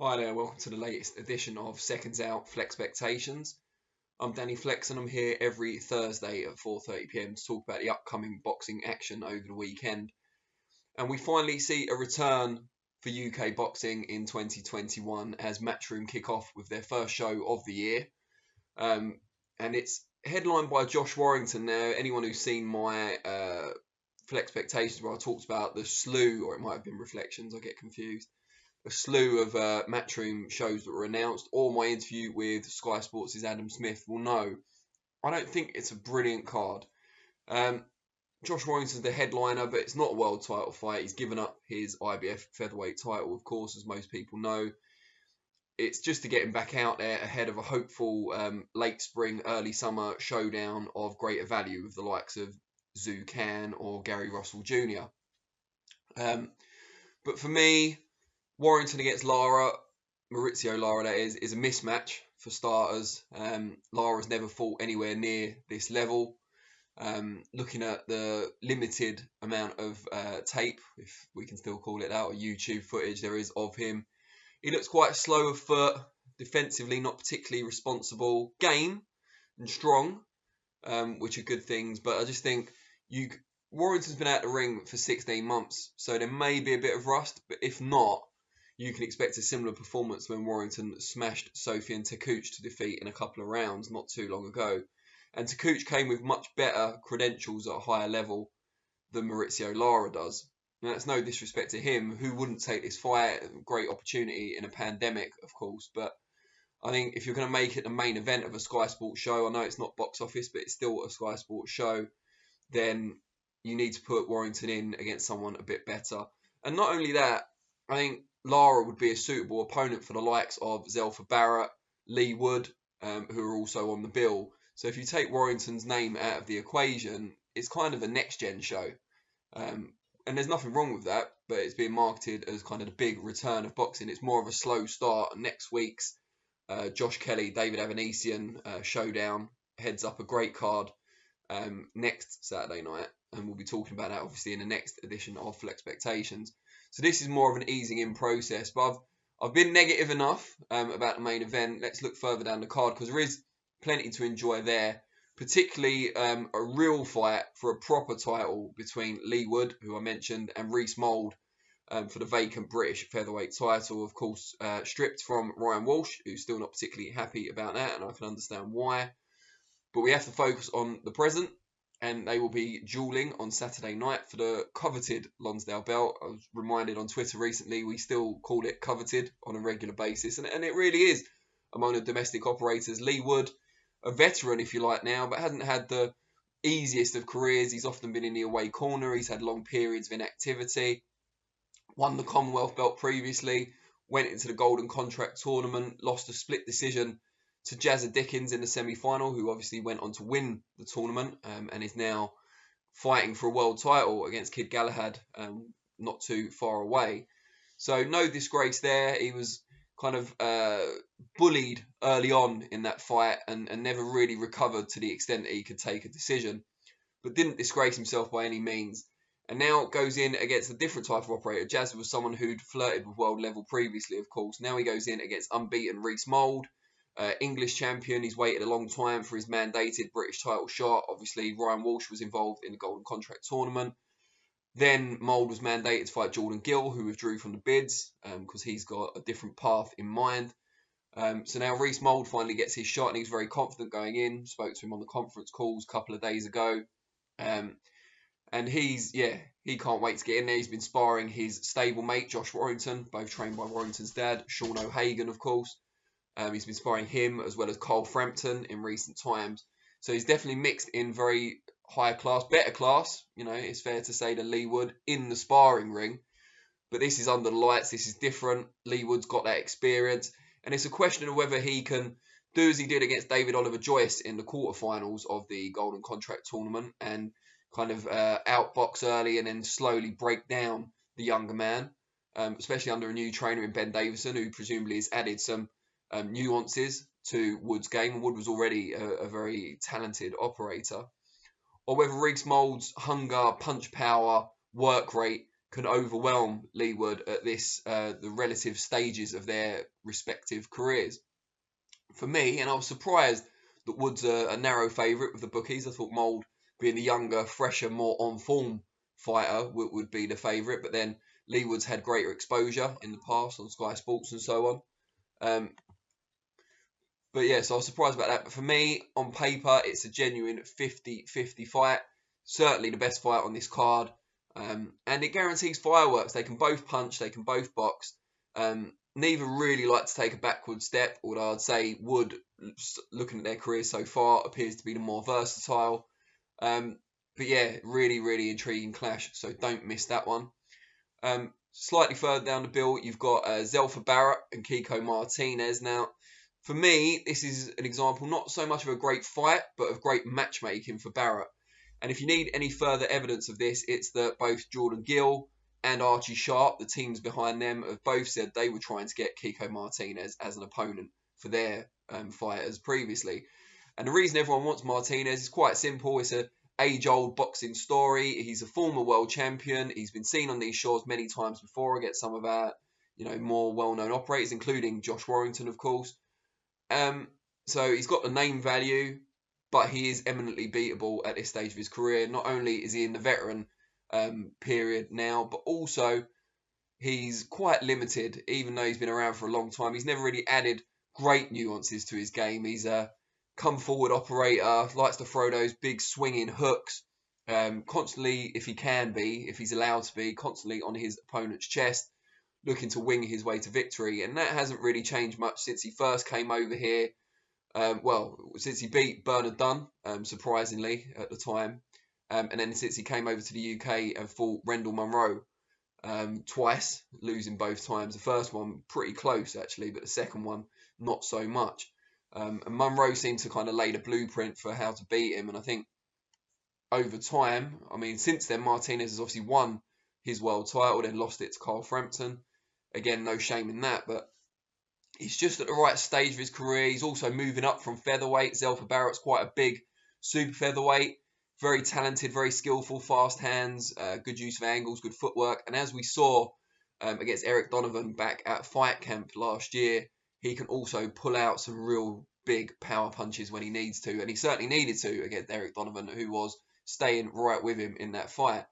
Hi there, welcome to the latest edition of Seconds Out Flexpectations. I'm Danny Flexen. I'm here every Thursday at 4:30 PM to talk about the upcoming boxing action over the weekend. And we finally see a return for UK boxing in 2021 as Matchroom kick off with their first show of the year. And it's headlined by Josh Warrington. Now, anyone who's seen my Flexpectations where I talked about the slew, or it might have been Reflections, I get confused, a slew of Matchroom shows that were announced, or my interview with Sky Sports' Adam Smith will know. I don't think it's a brilliant card. Josh Warrington's the headliner, but it's not a world title fight. He's given up his IBF featherweight title, of course, as most people know. It's just to get him back out there ahead of a hopeful late spring, early summer showdown of greater value with the likes of Zhu Can or Gary Russell Jr. But for me, Warrington against Lara, Mauricio Lara that is a mismatch for starters. Lara's never fought anywhere near this level. Looking at the limited amount of tape, if we can still call it that, or YouTube footage there is of him, he looks quite slow of foot, defensively not particularly responsible, game and strong, which are good things, but I just think Warrington's been out the ring for 16 months, so there may be a bit of rust, but if not, you can expect a similar performance when Warrington smashed Sofian Takouch to defeat in a couple of rounds not too long ago. And Takouch came with much better credentials at a higher level than Mauricio Lara does. Now, that's no disrespect to him, who wouldn't take this fight, great opportunity in a pandemic, of course, but I think if you're going to make it the main event of a Sky Sports show, I know it's not box office, but it's still a Sky Sports show, then you need to put Warrington in against someone a bit better. And not only that, I think Lara would be a suitable opponent for the likes of Zelfa, Barra, Leigh Wood, who are also on the bill. So if you take Warrington's name out of the equation, it's kind of a next-gen show. And there's nothing wrong with that, but it's being marketed as kind of the big return of boxing. It's more of a slow start. Next week's Josh Kelly, David Avanesian showdown heads up a great card next Saturday night. And we'll be talking about that, obviously, in the next edition of Flexpectations. So this is more of an easing in process, but I've been negative enough about the main event. Let's look further down the card because there is plenty to enjoy there, particularly a real fight for a proper title between Leigh Wood, who I mentioned, and Reece Mould for the vacant British featherweight title. Of course, stripped from Ryan Walsh, who's still not particularly happy about that, and I can understand why. But we have to focus on the present. And they will be duelling on Saturday night for the coveted Lonsdale belt. I was reminded on Twitter recently, we still call it coveted on a regular basis. And it really is among the domestic operators. Leigh Wood, a veteran if you like now, but hasn't had the easiest of careers. He's often been in the away corner. He's had long periods of inactivity. Won the Commonwealth belt previously. Went into the Golden Contract tournament. Lost a split decision to Jazza Dickens in the semi-final, who obviously went on to win the tournament and is now fighting for a world title against Kid Galahad not too far away. So no disgrace there. He was kind of bullied early on in that fight and never really recovered to the extent that he could take a decision, but didn't disgrace himself by any means. And now goes in against a different type of operator. Jazza was someone who'd flirted with world level previously, of course. Now he goes in against unbeaten Reece Mould, English champion. He's waited a long time for his mandated British title shot. Obviously, Ryan Walsh was involved in the Golden Contract tournament. Then Mould was mandated to fight Jordan Gill, who withdrew from the bids because he's got a different path in mind. So now Reece Mould finally gets his shot, and he's very confident going in. Spoke to him on the conference calls a couple of days ago. And he can't wait to get in there. He's been sparring his stablemate, Josh Warrington, both trained by Warrington's dad, Sean O'Hagan, of course. He's been sparring him as well as Cole Frampton in recent times. So he's definitely mixed in very high class, better class, it's fair to say, than Leigh Wood in the sparring ring. But this is under the lights. This is different. Leigh Wood's got that experience. And it's a question of whether he can do as he did against David Oliver Joyce in the quarterfinals of the Golden Contract tournament and kind of outbox early and then slowly break down the younger man, especially under a new trainer in Ben Davison, who presumably has added some nuances to Wood's game. Wood was already a very talented operator. Or whether Reece Mould's hunger, punch power, work rate can overwhelm Leigh Wood at this the relative stages of their respective careers. For me, and I was surprised that Wood's a narrow favourite with the bookies. I thought Mould, being the younger, fresher, more on form fighter, would be the favourite, but then Leigh Wood's had greater exposure in the past on Sky Sports and so on. But yeah, so I was surprised about that. But for me, on paper, it's a genuine 50-50 fight. Certainly the best fight on this card. And it guarantees fireworks. They can both punch, they can both box. Neither really like to take a backward step, although I'd say Wood, looking at their career so far, appears to be the more versatile. But yeah, really, really intriguing clash, so don't miss that one. Slightly further down the bill, you've got Zelfa Barra and Kiko Martinez. Now, for me, this is an example not so much of a great fight, but of great matchmaking for Barra. And if you need any further evidence of this, it's that both Jordan Gill and Archie Sharp, the teams behind them, have both said they were trying to get Kiko Martinez as an opponent for their fighters previously. And the reason everyone wants Martinez is quite simple. It's an age-old boxing story. He's a former world champion. He's been seen on these shores many times before against some of our, more well-known operators, including Josh Warrington, of course. So he's got the name value, but he is eminently beatable at this stage of his career. Not only is he in the veteran period now, but also he's quite limited, even though he's been around for a long time. He's never really added great nuances to his game. He's a come-forward operator, likes to throw those big swinging hooks, constantly, if he's allowed to be, constantly on his opponent's chest, looking to wing his way to victory. And that hasn't really changed much since he first came over here. Since he beat Bernard Dunn, surprisingly, at the time. And then since he came over to the UK and fought Rendell Munro twice, losing both times. The first one pretty close, actually, but the second one, not so much. And Munro seemed to kind of lay the blueprint for how to beat him. And I think over time, since then, Martinez has obviously won his world title, then lost it to Carl Frampton. Again, no shame in that, but he's just at the right stage of his career. He's also moving up from featherweight. Zelfa Barrett's quite a big super featherweight. Very talented, very skillful, fast hands, good use of angles, good footwork. And as we saw against Eric Donovan back at Fight Camp last year, he can also pull out some real big power punches when he needs to. And he certainly needed to against Eric Donovan, who was staying right with him in that fight.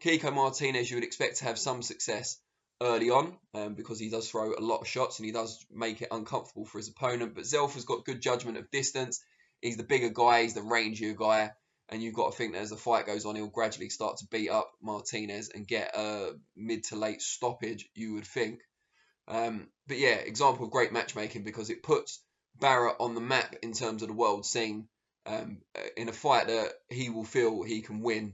Kiko Martinez, you would expect to have some success early on because he does throw a lot of shots and he does make it uncomfortable for his opponent. But Zelfa's got good judgment of distance. He's the bigger guy, he's the rangier guy. And you've got to think that as the fight goes on, he'll gradually start to beat up Martinez and get a mid to late stoppage, you would think. But yeah, example of great matchmaking because it puts Barra on the map in terms of the world scene in a fight that he will feel he can win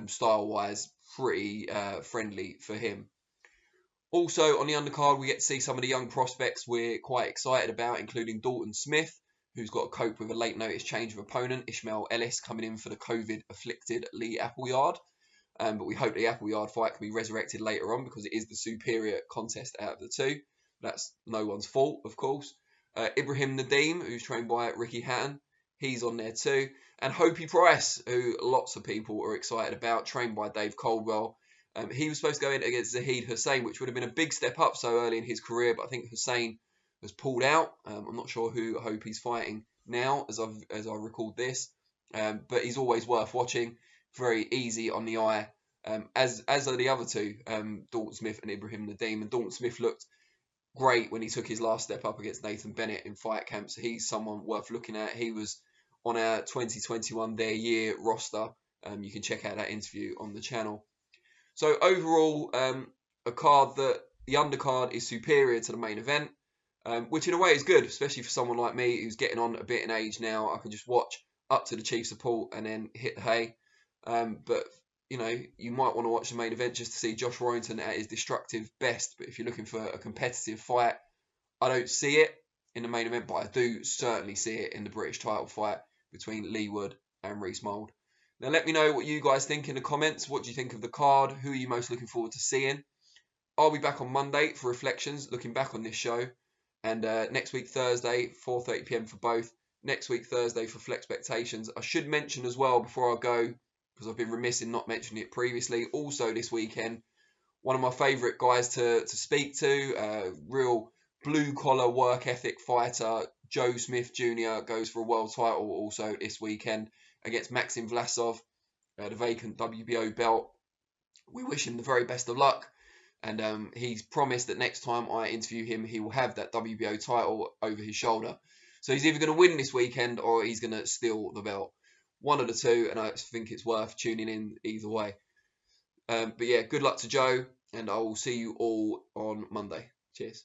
style-wise, pretty friendly for him. Also, on the undercard, we get to see some of the young prospects we're quite excited about, including Dalton Smith, who's got to cope with a late notice change of opponent, Ishmael Ellis, coming in for the COVID-afflicted Lee Appleyard. But we hope the Appleyard fight can be resurrected later on because it is the superior contest out of the two. That's no one's fault, of course. Ibrahim Nadeem, who's trained by Ricky Hatton, he's on there too. And Hopi Price, who lots of people are excited about, trained by Dave Coldwell. He was supposed to go in against Zahid Hussein, which would have been a big step up so early in his career, but I think Hussein has pulled out. I'm not sure who Hopi's fighting now as I record this, but he's always worth watching. Very easy on the eye, as are the other two, Dalton Smith and Ibrahim Nadeem. And Dalton Smith looked great when he took his last step up against Nathan Bennett in Fight Camp, so he's someone worth looking at. He was on our 2021 Their Year roster. You can check out that interview on the channel. So overall, a card that the undercard is superior to the main event, which in a way is good, especially for someone like me who's getting on a bit in age now. I can just watch up to the chief support and then hit the hay. But you might want to watch the main event just to see Josh Warrington at his destructive best. But if you're looking for a competitive fight, I don't see it in the main event, but I do certainly see it in the British title fight between Leigh Wood and Reece Mould. Now let me know what you guys think in the comments. What do you think of the card? Who are you most looking forward to seeing? I'll be back on Monday for reflections, looking back on this show. And next week, Thursday, 4:30 PM for both. Next week, Thursday, for Flexpectations. I should mention as well before I go, because I've been remiss in not mentioning it previously, also this weekend, one of my favourite guys to speak to. Real blue-collar work ethic fighter. Joe Smith Jr. goes for a world title also this weekend against Maxim Vlasov, the vacant WBO belt. We wish him the very best of luck. And he's promised that next time I interview him, he will have that WBO title over his shoulder. So he's either going to win this weekend or he's going to steal the belt. One of the two, and I think it's worth tuning in either way. But yeah, good luck to Joe, and I will see you all on Monday. Cheers.